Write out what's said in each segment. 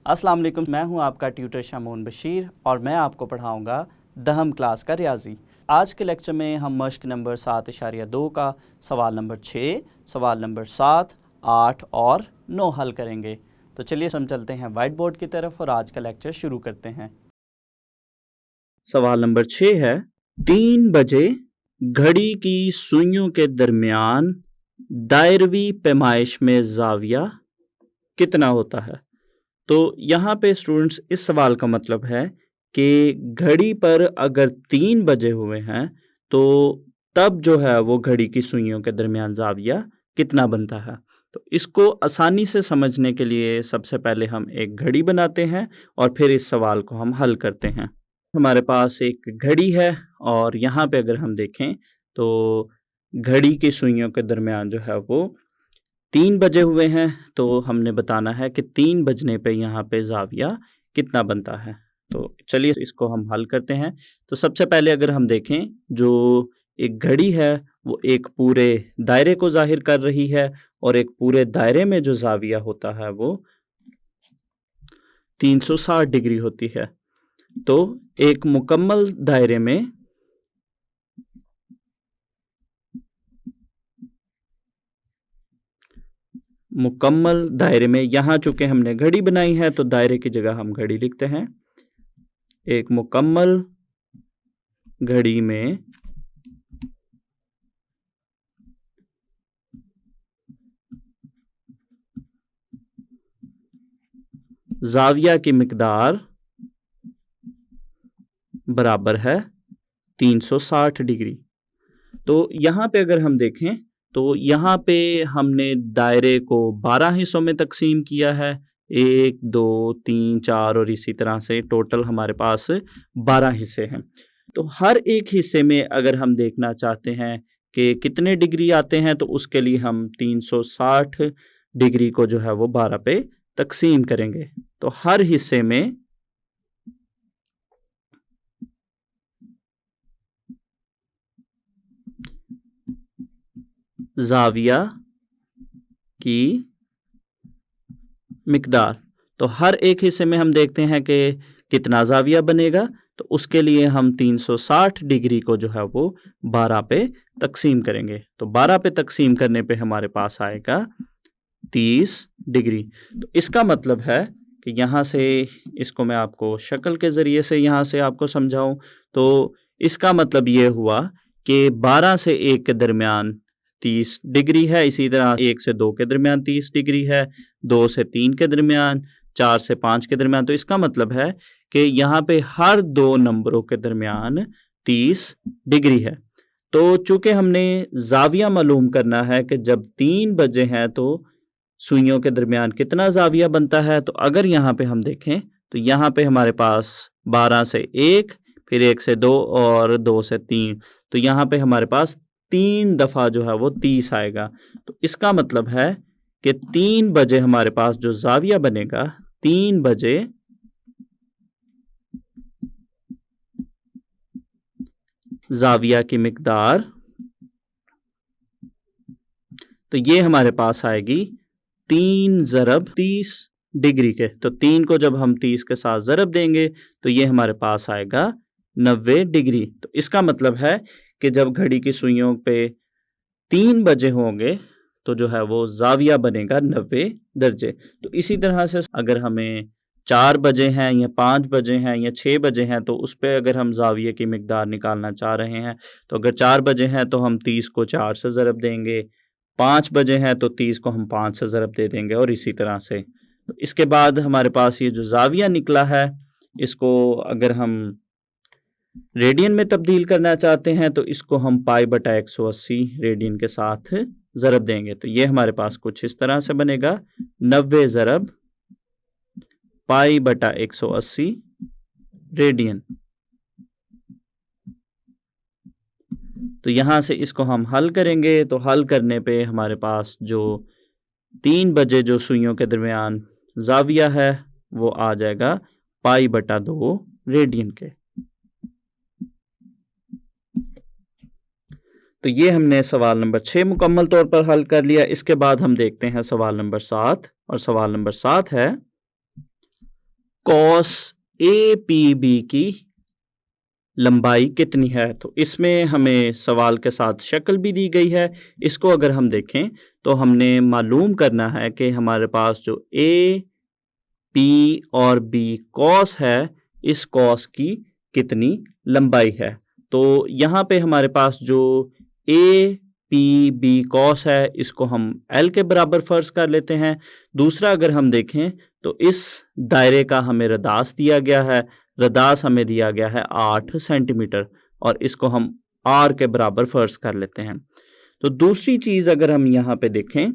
अस्सलाम वालेकुम, मैं हूं आपका ट्यूटर शामून बशीर और मैं आपको पढ़ाऊंगा 10वीं क्लास का रियाजी। आज के लेक्चर में हम मश्क नंबर 7.2 का सवाल नंबर 6, सवाल नंबर 7, 8 और 9 हल करेंगे। तो चलिए हम चलते हैं वाइट बोर्ड की तरफ और आज का लेक्चर शुरू करते हैं। सवाल नंबर 6 है, 3 बजे घड़ी की सुइयों के दरमियान दायरवी पैमाइश में जाविया कितना होता है। तो यहाँ पे स्टूडेंट्स इस सवाल का मतलब है कि घड़ी पर अगर 3 बजे हुए हैं तो तब जो है वो घड़ी की सुइयों के दरमियान जाविया कितना बनता है। तो इसको आसानी से समझने के लिए सबसे पहले हम एक घड़ी बनाते हैं और फिर इस सवाल को हम हल करते हैं। हमारे पास एक घड़ी है और यहाँ पे अगर हम देखें तो घड़ी की सुइयों के दरमियान जो है वो 3 बजे हुए हैं, तो हमने बताना है कि 3 बजने पे यहाँ पे ज़ाविया कितना बनता है। तो चलिए इसको हम हल करते हैं। तो सबसे पहले अगर हम देखें, जो एक घड़ी है वो एक पूरे दायरे को ज़ाहिर कर रही है और एक पूरे दायरे में जो ज़ाविया होता है वो 360 डिग्री होती है। तो एक मुकम्मल दायरे में यहाँ चूंकि हमने घड़ी बनाई है तो दायरे की जगह हम घड़ी लिखते हैं। एक मुकम्मल घड़ी में जाविया की मिकदार बराबर है 360 डिग्री। तो यहाँ पे अगर हम देखें तो यहाँ पे हमने दायरे को 12 हिस्सों में तकसीम किया है, 1, 2, 3, 4 और इसी तरह से टोटल हमारे पास 12 हिस्से हैं। तो हर एक हिस्से में अगर हम देखना चाहते हैं कि कितने डिग्री आते हैं तो उसके लिए हम 360 डिग्री को जो है वो 12 पे तकसीम करेंगे। तो हर हिस्से में जाविया की मिकदार, तो हर एक हिस्से में हम देखते हैं कि कितना जाविया बनेगा, तो उसके लिए हम 360 डिग्री को जो है वो 12 पे तकसीम करेंगे। तो 12 पे तकसीम करने पे हमारे पास आएगा 30 डिग्री। तो इसका मतलब है कि यहाँ से इसको मैं आपको शक्ल के ज़रिए से यहाँ से आपको समझाऊं तो इसका मतलब ये हुआ कि 12 से 1 के दरमियान 30 डिग्री है, इसी तरह 1 से 2 के दरमियान 30 डिग्री है, 2 से 3 के दरमियान, 4 से 5 के दरमियान। तो इसका मतलब है कि यहाँ पे हर 2 नंबरों के दरमियान 30 डिग्री है। तो चूंकि हमने जाविया मालूम करना है कि जब 3 बजे हैं तो सुइयों के दरमियान कितना जाविया बनता है, तो अगर यहाँ पे हम देखें तो यहाँ पे हमारे पास 12 से 1, फिर 1 से 2 और 2 से 3, तो यहाँ पे हमारे पास 3 दफ़ा जो है वो 30 आएगा। तो इसका मतलब है कि 3 बजे हमारे पास जो जाविया बनेगा, 3 बजे जाविया की मिकदार, तो ये हमारे पास आएगी 3 ज़रब 30 डिग्री के। तो 3 को जब हम 30 के साथ ज़रब देंगे तो ये हमारे पास आएगा 90 डिग्री। तो इसका मतलब है कि जब घड़ी की सुइयों पे 3 बजे होंगे तो जो है वो जाविया बनेगा 90 दर्जे। तो इसी तरह से अगर हमें 4 बजे हैं या 5 बजे हैं या 6 बजे हैं तो उस पे अगर हम जाविये की मिकदार निकालना चाह रहे हैं तो अगर 4 बजे हैं तो हम 30 को 4 से ज़रब देंगे, 5 बजे हैं तो 30 को हम 5 से ज़रब दे देंगे और इसी तरह से। तो इसके बाद हमारे पास ये जो जाविया निकला है इसको अगर हम रेडियन में तब्दील करना चाहते हैं तो इसको हम पाई बटा 180 रेडियन के साथ ज़रब देंगे। तो ये हमारे पास कुछ इस तरह से बनेगा, 90 ज़रब पाई बटा 180 रेडियन। तो यहाँ से इसको हम हल करेंगे तो हल करने पे हमारे पास जो 3 बजे जो सुइयों के दरमियान जाविया है वो आ जाएगा पाई बटा 2 रेडियन के। तो ये हमने सवाल नंबर 6 मुकम्मल तौर पर हल कर लिया। इसके बाद हम देखते हैं सवाल नंबर 7 और सवाल नंबर 7 है, कॉस ए पी बी की लंबाई कितनी है। तो इसमें हमें सवाल के साथ शक्ल भी दी गई है। इसको अगर हम देखें तो हमने मालूम करना है कि हमारे पास जो ए पी और बी कॉस है, इस कॉस की कितनी लंबाई है। तो यहाँ पे हमारे पास जो ए पी बी कॉस है, इसको हम एल के बराबर फर्ज कर लेते हैं। दूसरा अगर हम देखें तो इस दायरे का हमें रदास दिया गया है। रदास हमें दिया गया है 8 सेंटीमीटर और इसको हम आर के बराबर फर्ज कर लेते हैं। तो दूसरी चीज अगर हम यहाँ पे देखें,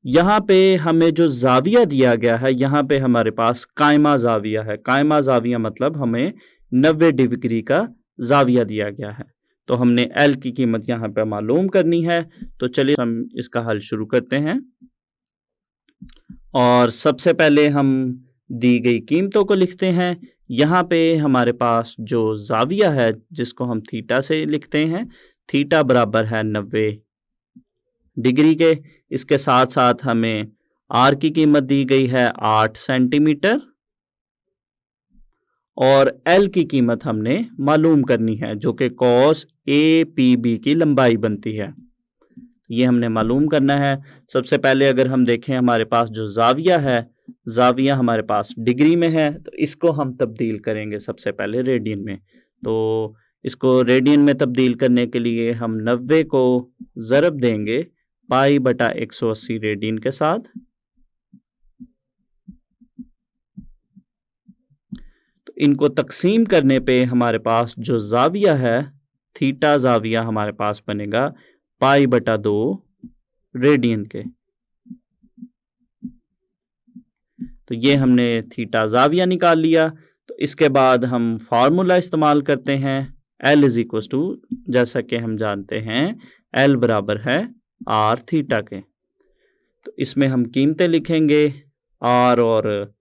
यहाँ पे हमें जो जाविया दिया गया है, यहाँ पे हमारे पास कायमा जाविया है। कायमा जाविया मतलब हमें 90 डिग्री का जाविया दिया गया है। तो हमने एल की कीमत यहाँ पे मालूम करनी है। तो चलिए हम इसका हल शुरू करते हैं और सबसे पहले हम दी गई कीमतों को लिखते हैं। यहाँ पे हमारे पास जो जाविया है, जिसको हम थीटा से लिखते हैं, थीटा बराबर है 90 डिग्री के। इसके साथ साथ हमें आर की कीमत दी गई है 8 सेंटीमीटर और एल की कीमत हमने मालूम करनी है, जो कि कॉस ए पी बी की लंबाई बनती है। ये हमने मालूम करना है। सबसे पहले अगर हम देखें, हमारे पास जो जाविया है, जाविया हमारे पास डिग्री में है, तो इसको हम तब्दील करेंगे सबसे पहले रेडियन में। तो इसको रेडियन में तब्दील करने के लिए हम 90 को ज़रब देंगे पाई बटा 180 रेडियन के साथ। तो इनको तकसीम करने पे हमारे पास जो जाविया है, थीटा जाविया हमारे पास बनेगा पाई बटा 2 रेडियन के। तो ये हमने थीटा जाविया निकाल लिया। तो इसके बाद हम फार्मूला इस्तेमाल करते हैं, L इज इक्व टू, जैसा कि हम जानते हैं L बराबर है आर थीटा के। तो इसमें हम कीमतें लिखेंगे आर और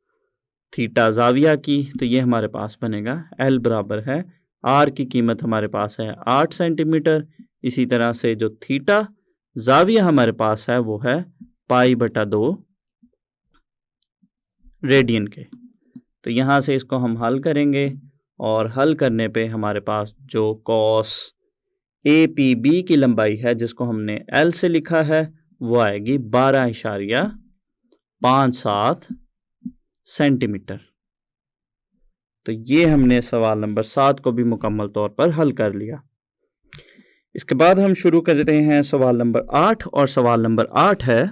थीटा जाविया की। तो ये हमारे पास बनेगा L बराबर है, आर की कीमत हमारे पास है 8 सेंटीमीटर। इसी तरह से जो थीटा जाविया हमारे पास है वो है पाई बटा 2 रेडियन के। तो यहाँ से इसको हम हल करेंगे और हल करने पे हमारे पास जो कॉस ए पी बी की लंबाई है, जिसको हमने एल से लिखा है, वो आएगी 12.57 सेंटीमीटर। तो ये हमने सवाल नंबर 7 को भी मुकम्मल तौर पर हल कर लिया। इसके बाद हम शुरू करते हैं सवाल नंबर 8 और सवाल नंबर 8 है,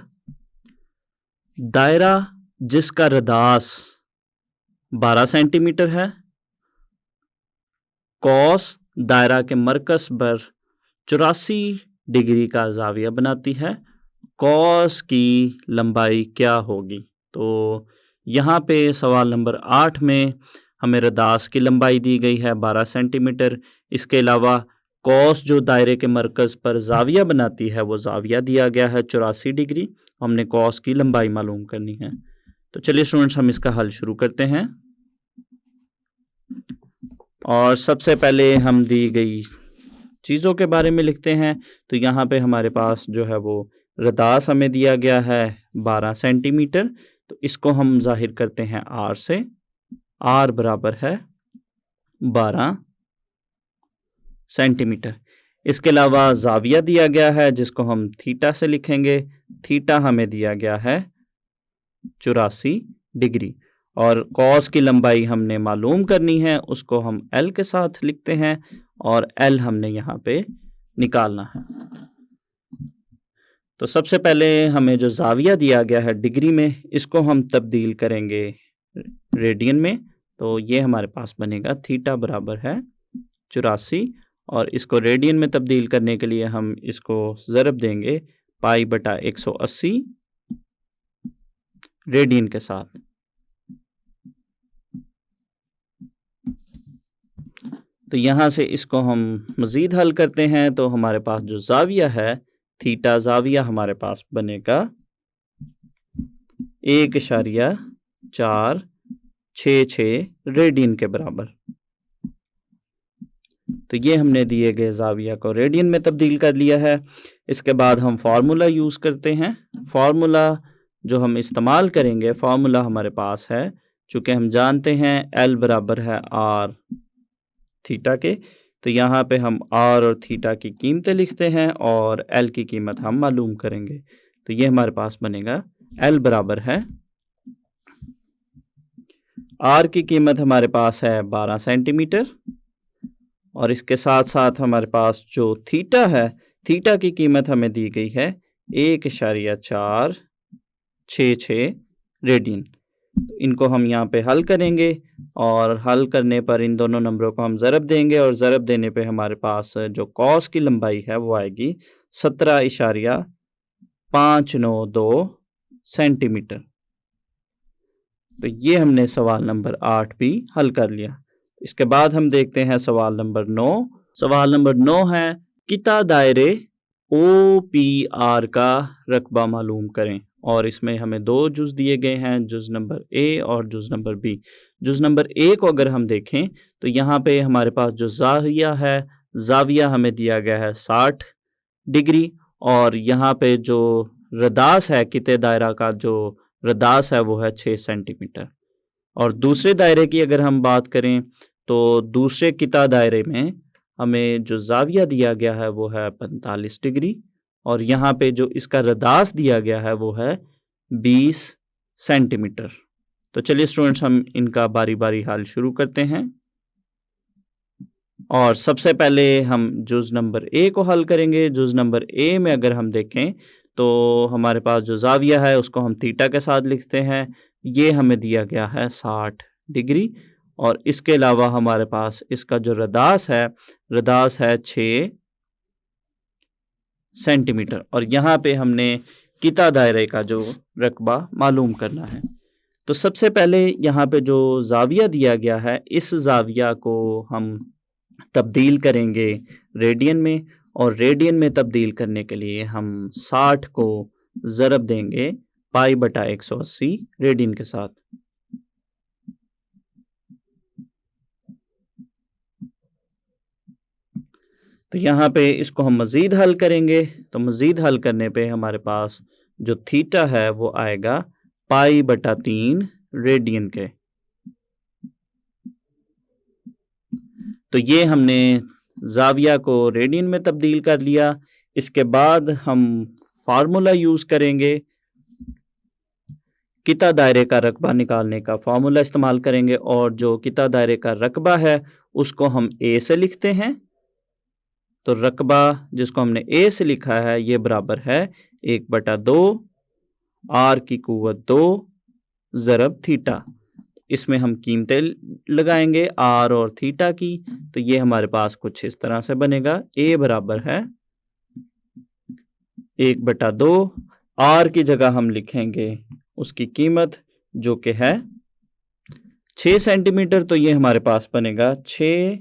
दायरा जिसका रदास 12 सेंटीमीटर है, कॉस दायरा के मरकज पर 84 डिग्री का जाविया बनाती है, कॉस की लंबाई क्या होगी। तो यहाँ पे सवाल नंबर 8 में हमें रदास की लंबाई दी गई है 12 सेंटीमीटर। इसके अलावा कॉस जो दायरे के मरकज पर जाविया बनाती है, वो जाविया दिया गया है 84 डिग्री। हमने कॉस की लंबाई मालूम करनी है। तो चलिए स्टूडेंट्स, हम इसका हल शुरू करते हैं और सबसे पहले हम दी गई चीज़ों के बारे में लिखते हैं। तो यहाँ पे हमारे पास जो है वो रदास हमें दिया गया है 12 सेंटीमीटर। तो इसको हम जाहिर करते हैं आर से। आर बराबर है 12 सेंटीमीटर। इसके अलावा जाविया दिया गया है, जिसको हम थीटा से लिखेंगे। थीटा हमें दिया गया है 84 डिग्री और कॉस की लंबाई हमने मालूम करनी है, उसको हम एल के साथ लिखते हैं और एल हमने यहाँ पे निकालना है। तो सबसे पहले हमें जो जाविया दिया गया है डिग्री में, इसको हम तब्दील करेंगे रेडियन में। तो ये हमारे पास बनेगा थीटा बराबर है 84 और इसको रेडियन में तब्दील करने के लिए हम इसको ज़रब देंगे पाई बटा 180 रेडियन के साथ। तो यहाँ से इसको हम मज़ीद हल करते हैं। तो हमारे पास जो जाविया है, थीटा जाविया हमारे पास बनेगा 1.466 रेडियन के बराबर। तो ये हमने दिए गए जाविया को रेडियन में तब्दील कर लिया है। इसके बाद हम फार्मूला यूज़ करते हैं। फार्मूला जो हम इस्तेमाल करेंगे, फार्मूला हमारे पास है चूँकि हम जानते हैं एल बराबर है आर थीटा के, तो यहाँ पे हम आर और थीटा की कीमतें लिखते हैं और एल की कीमत हम मालूम करेंगे। तो ये हमारे पास बनेगा एल बराबर है, आर की कीमत हमारे पास है 12 सेंटीमीटर और इसके साथ साथ हमारे पास जो थीटा है, थीटा की कीमत हमें दी गई है 1.466 रेडियन। इनको हम यहाँ पे हल करेंगे और हल करने पर इन दोनों नंबरों को हम ज़रब देंगे और ज़रब देने पे हमारे पास जो कॉस की लंबाई है वो आएगी 17.592 सेंटीमीटर। तो ये हमने सवाल नंबर 8 भी हल कर लिया। इसके बाद हम देखते हैं सवाल नंबर 9। सवाल नंबर 9 है किता दायरे OPR का रकबा मालूम करें और इसमें हमें दो जुज़ दिए गए हैं, जुज़ नंबर ए और जुज़ नंबर बी। जुज़ नंबर ए को अगर हम देखें तो यहाँ पे हमारे पास जो ज़ाविया है, ज़ाविया हमें दिया गया है 60 डिग्री और यहाँ पे जो रदास है, किते दायरा का जो रदास है वो है 6 सेंटीमीटर। और दूसरे दायरे की अगर हम बात करें तो दूसरे किता दायरे में हमें जो ज़ाविया दिया गया है वो है 45 डिग्री और यहाँ पे जो इसका रदास दिया गया है वो है 20 सेंटीमीटर। तो चलिए स्टूडेंट्स हम इनका बारी बारी हल शुरू करते हैं और सबसे पहले हम जुज़ नंबर ए को हल करेंगे। जुज़ नंबर ए में अगर हम देखें तो हमारे पास जो ज़ाविया है उसको हम थीटा के साथ लिखते हैं, ये हमें दिया गया है 60 डिग्री और इसके अलावा हमारे पास इसका जो रदास है 6 सेंटीमीटर और यहाँ पे हमने किता दायरे का जो रकबा मालूम करना है। तो सबसे पहले यहाँ पे जो ज़ाविया दिया गया है, इस ज़ाविया को हम तब्दील करेंगे रेडियन में और रेडियन में तब्दील करने के लिए हम 60 को ज़रब देंगे पाई बटा 180 रेडियन के साथ। तो यहाँ पे इसको हम मज़ीद हल करेंगे, तो मज़ीद हल करने पे हमारे पास जो थीटा है वो आएगा पाई बटा 3 रेडियन के। तो ये हमने ज़ाविया को रेडियन में तब्दील कर लिया। इसके बाद हम फार्मूला यूज़ करेंगे, किता दायरे का रकबा निकालने का फार्मूला इस्तेमाल करेंगे और जो किता दायरे का रकबा है उसको हम ए से लिखते हैं। तो रकबा जिसको हमने ए से लिखा है ये बराबर है 1/2 आर की कुव्वत 2 ज़रब थीटा। इसमें हम कीमतें लगाएंगे आर और थीटा की, तो ये हमारे पास कुछ इस तरह से बनेगा। ए बराबर है 1/2 आर की जगह हम लिखेंगे उसकी कीमत जो कि है 6 सेंटीमीटर, तो ये हमारे पास बनेगा 6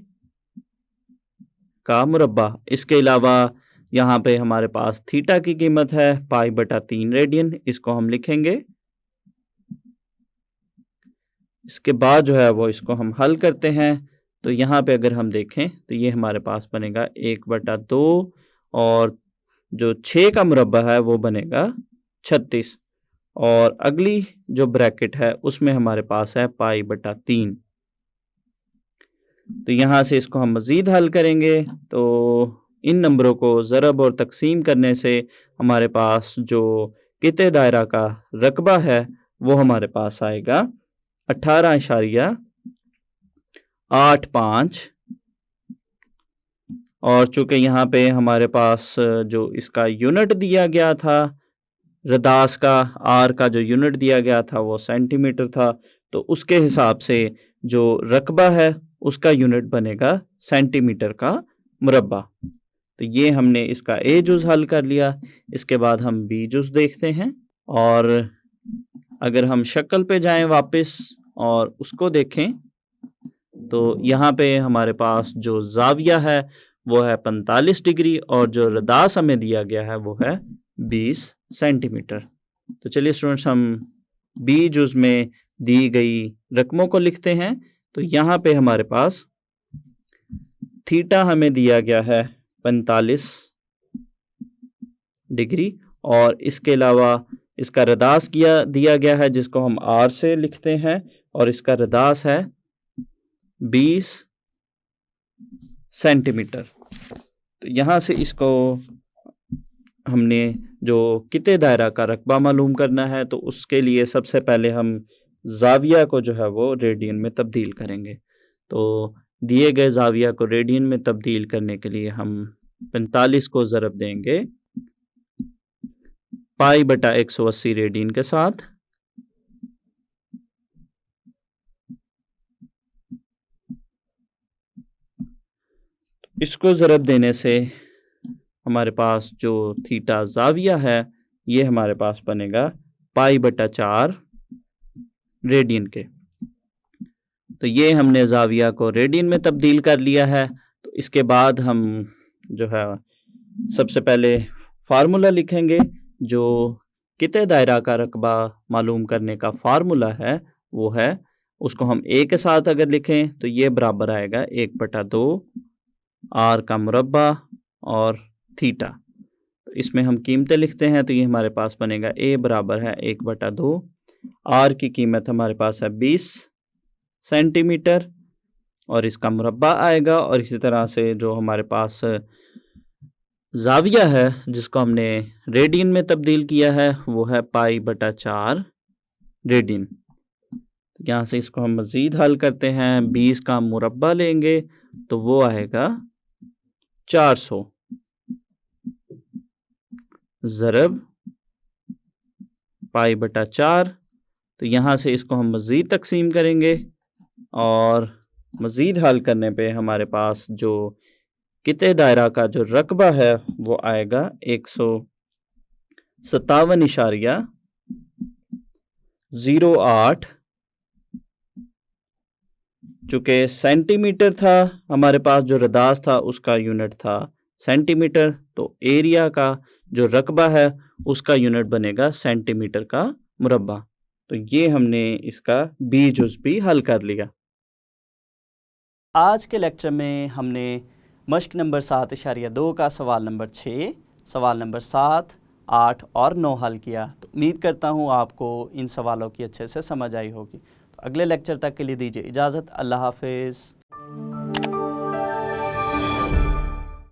का मुरब्बा। इसके अलावा यहाँ पे हमारे पास थीटा की कीमत है पाई बटा 3 रेडियन, इसको हम लिखेंगे। इसके बाद जो है वो इसको हम हल करते हैं, तो यहाँ पे अगर हम देखें तो ये हमारे पास बनेगा 1/2 और जो 6 का मुरब्बा है वो बनेगा 36 और अगली जो ब्रैकेट है उसमें हमारे पास है पाई बटा 3। तो यहाँ से इसको हम मज़ीद हल करेंगे, तो इन नंबरों को ज़रब और तकसीम करने से हमारे पास जो किते दायरा का रकबा है वो हमारे पास आएगा 18.85 और चूँकि यहाँ पे हमारे पास जो इसका यूनिट दिया गया था रदास का, आर का जो यूनिट दिया गया था वो सेंटीमीटर था, तो उसके हिसाब से जो रकबा है उसका यूनिट बनेगा सेंटीमीटर का मुरब्बा। तो ये हमने इसका ए जुज़ हल कर लिया। इसके बाद हम बी जुज़ देखते हैं और अगर हम शक्ल पे जाएं वापस और उसको देखें तो यहाँ पे हमारे पास जो ज़ाविया है वो है 45 डिग्री और जो रदास हमें दिया गया है वो है 20 सेंटीमीटर। तो चलिए स्टूडेंट्स हम बी जुज़ में दी गई रकमों को लिखते हैं। तो यहाँ पे हमारे पास थीटा हमें दिया गया है 45 डिग्री और इसके अलावा इसका रदास दिया गया है जिसको हम r से लिखते हैं और इसका रदास है 20 सेंटीमीटर। तो यहाँ से इसको हमने जो किते दायरा का रकबा मालूम करना है तो उसके लिए सबसे पहले हम ज़ाविया को जो है वो रेडियन में तब्दील करेंगे। तो दिए गए ज़ाविया को रेडियन में तब्दील करने के लिए हम 45 को ज़रब देंगे पाई बटा 180 रेडियन के साथ। इसको ज़रब देने से हमारे पास जो थीटा ज़ाविया है ये हमारे पास बनेगा पाई बटा 4 रेडियन के। तो ये हमने ज़ाविया को रेडियन में तब्दील कर लिया है। तो इसके बाद हम जो है सबसे पहले फार्मूला लिखेंगे। जो किते दायरा का रकबा मालूम करने का फार्मूला है वो है, उसको हम a के साथ अगर लिखें तो ये बराबर आएगा 1/2 r का मुरब्बा और थीटा। तो इसमें हम कीमतें लिखते हैं तो ये हमारे पास बनेगा a बराबर है 1/2, r की कीमत हमारे पास है 20 सेंटीमीटर और इसका मुरब्बा आएगा। और इसी तरह से जो हमारे पास ज़ाविया है जिसको हमने रेडियन में तब्दील किया है वो है पाई बटा 4 रेडियन। यहाँ से इसको हम मज़ीद हल करते हैं, 20 का मुरब्बा लेंगे तो वो आएगा 400 ज़रब पाई बटा 4। तो यहाँ से इसको हम मज़ीद तकसीम करेंगे और मज़ीद हल करने पे हमारे पास जो किते दायरा का जो रकबा है वो आएगा 157.08। चूँकि सेंटीमीटर था हमारे पास, जो रदास था उसका यूनिट था सेंटीमीटर, तो एरिया का जो रकबा है उसका यूनिट बनेगा सेंटीमीटर का मुरब्बा। तो ये हमने इसका बी जुज़ भी हल कर लिया। आज के लेक्चर में हमने मश्क नंबर 7.2 का सवाल नंबर 6, सवाल नंबर 7, 8 और 9 हल किया। तो उम्मीद करता हूँ आपको इन सवालों की अच्छे से समझ आई होगी। तो अगले लेक्चर तक के लिए दीजिए इजाज़त। अल्लाह हाफ़िज़।